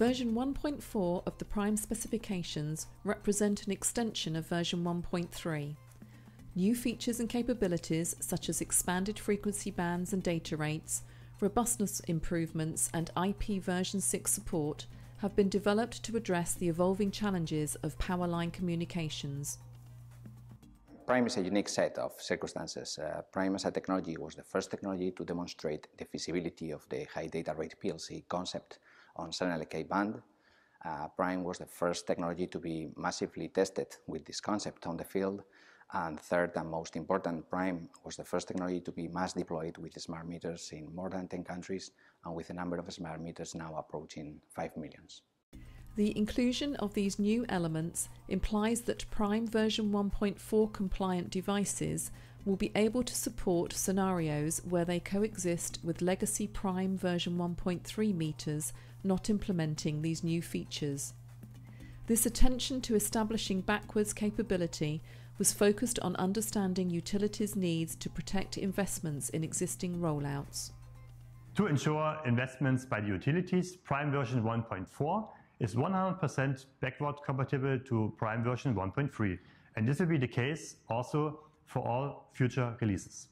Version 1.4 of the Prime specifications represent an extension of version 1.3. New features and capabilities such as expanded frequency bands and data rates, robustness improvements and IP version 6 support have been developed to address the evolving challenges of power line communications. Prime is a unique set of circumstances. Prime as a technology was the first technology to demonstrate the feasibility of the high data rate PLC concept on 7LK band. Prime was the first technology to be massively tested with this concept on the field. And third and most important, Prime was the first technology to be mass deployed with smart meters in more than 10 countries and with a number of smart meters now approaching 5 million. The inclusion of these new elements implies that Prime version 1.4 compliant devices will be able to support scenarios where they coexist with legacy Prime version 1.3 meters not implementing these new features. This attention to establishing backwards capability was focused on understanding utilities' needs to protect investments in existing rollouts. To ensure investments by the utilities, Prime version 1.4 is 100% backward compatible to Prime version 1.3, and this will be the case also for all future releases.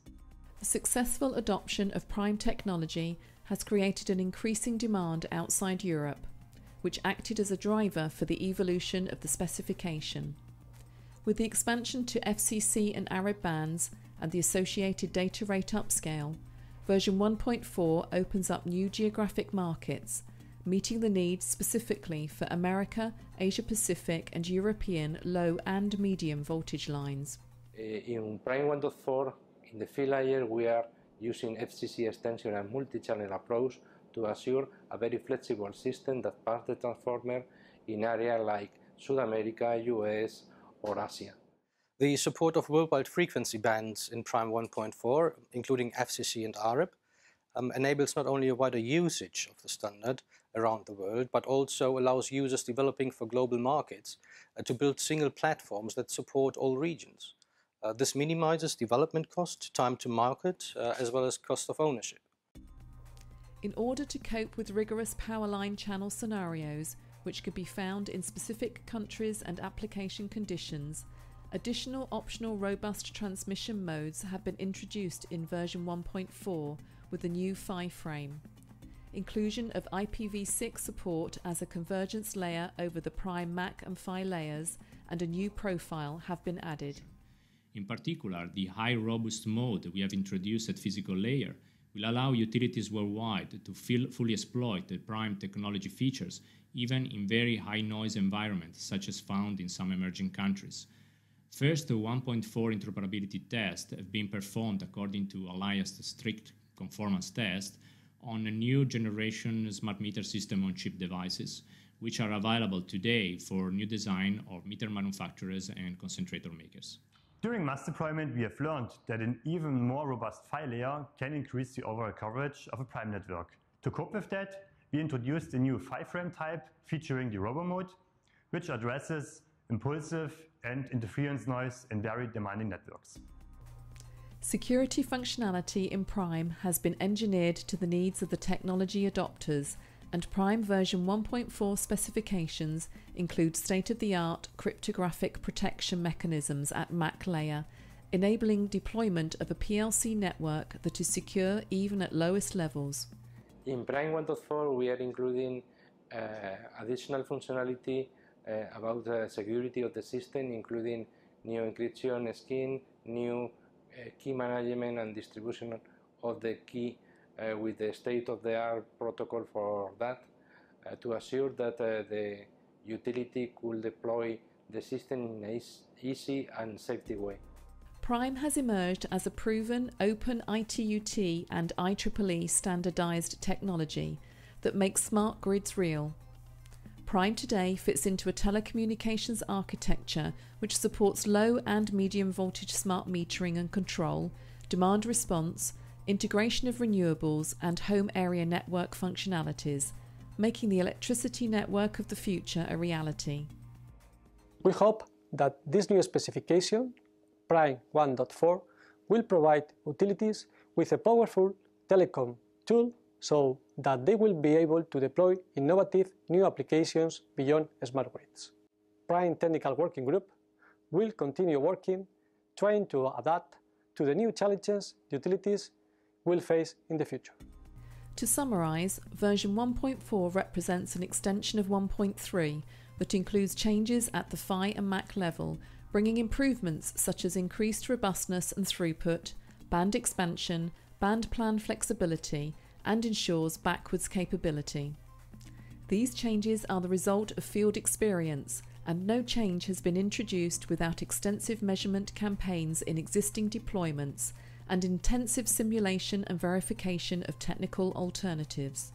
The successful adoption of Prime technology has created an increasing demand outside Europe, which acted as a driver for the evolution of the specification. With the expansion to FCC and ARIB bands and the associated data rate upscale, version 1.4 opens up new geographic markets, meeting the needs specifically for America, Asia Pacific and European low and medium voltage lines. In Prime 1.4, in the field layer, we are using FCC extension and multi-channel approach to assure a very flexible system that passes the transformer in areas like South America, US or Asia. The support of worldwide frequency bands in Prime 1.4, including FCC and ARIB, enables not only a wider usage of the standard around the world, but also allows users developing for global markets to build single platforms that support all regions. This minimizes development cost, time to market, as well as cost of ownership. In order to cope with rigorous power line channel scenarios, which could be found in specific countries and application conditions, additional optional robust transmission modes have been introduced in version 1.4 with the new PHY frame. Inclusion of IPv6 support as a convergence layer over the Prime MAC and PHY layers and a new profile have been added. In particular, the high robust mode we have introduced at physical layer will allow utilities worldwide to fully exploit the Prime technology features even in very high noise environments such as found in some emerging countries. First, the 1.4 interoperability tests have been performed according to Alliance's strict conformance test on a new generation smart meter system on chip devices, which are available today for new design of meter manufacturers and concentrator makers. During mass deployment, we have learned that an even more robust PHY layer can increase the overall coverage of a Prime network. To cope with that, we introduced a new PHY frame type featuring the robo mode, which addresses impulsive and interference noise in very demanding networks. Security functionality in Prime has been engineered to the needs of the technology adopters, and Prime version 1.4 specifications include state-of-the-art cryptographic protection mechanisms at MAC layer, enabling deployment of a PLC network that is secure even at lowest levels. In Prime 1.4 we are including additional functionality about the security of the system, including new encryption scheme, new key management and distribution of the key with the state-of-the-art protocol for that, to assure that the utility could deploy the system in an easy and safety way. Prime has emerged as a proven open ITU-T and IEEE standardized technology that makes smart grids real. Prime today fits into a telecommunications architecture which supports low and medium voltage smart metering and control, demand response, integration of renewables and home area network functionalities, making the electricity network of the future a reality. We hope that this new specification, Prime 1.4, will provide utilities with a powerful telecom tool so that they will be able to deploy innovative new applications beyond smart grids. Prime Technical Working Group will continue working, trying to adapt to the new challenges utilities will face in the future. To summarise, version 1.4 represents an extension of 1.3 that includes changes at the PHY and MAC level, bringing improvements such as increased robustness and throughput, band expansion, band plan flexibility, and ensures backwards capability. These changes are the result of field experience, and no change has been introduced without extensive measurement campaigns in existing deployments and intensive simulation and verification of technical alternatives.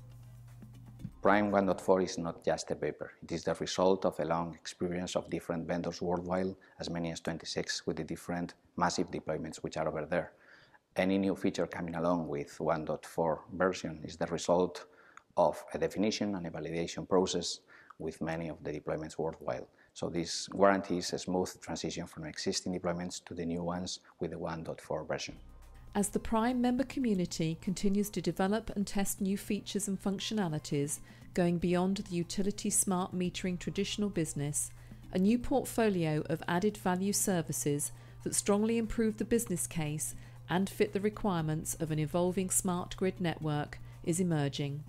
Prime 1.4 is not just a paper. It is the result of a long experience of different vendors worldwide, as many as 26, with the different massive deployments which are over there. Any new feature coming along with 1.4 version is the result of a definition and a validation process with many of the deployments worldwide. So this guarantees a smooth transition from existing deployments to the new ones with the 1.4 version. As the Prime member community continues to develop and test new features and functionalities, going beyond the utility smart metering traditional business, a new portfolio of added value services that strongly improve the business case and fit the requirements of an evolving smart grid network is emerging.